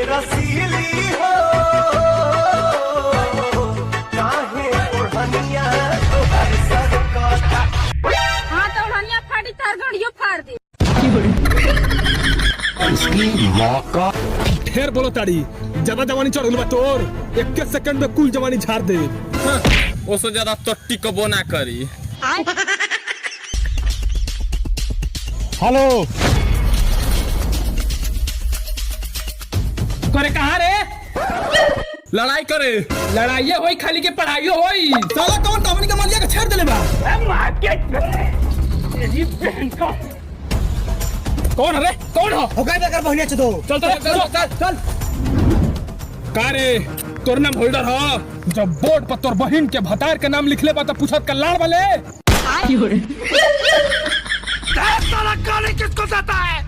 रसीली हो काहे ओढ़निया तोहर सर काटा। हाँ तो ओढ़निया फाड़ी तार गड़ियो फाड़ दी। ढेर बोलो ताड़ी, ज्यादा जवानी चढ़ गई बा तोर, 1 सेकंड में कुल जवानी झाड़ दे। उससे ज्यादा तो टिकबो ना करी। हेलो करे कहाँ रे? लड़ाई करे। लड़ाई होई खाली के पढ़ाई होई। साला कौन दामनी का मालिया के छेड़ देले बा? कौन रे? कौन हो? हो गए बेकार बहनिया छ दो। चल चल। का रे तोर नाम होल्डर हो? जब बोर्ड पर तोर बहिन के भतार के नाम लिखले बा त पूछत कल्याण वाले। साला काले किसको जाता है?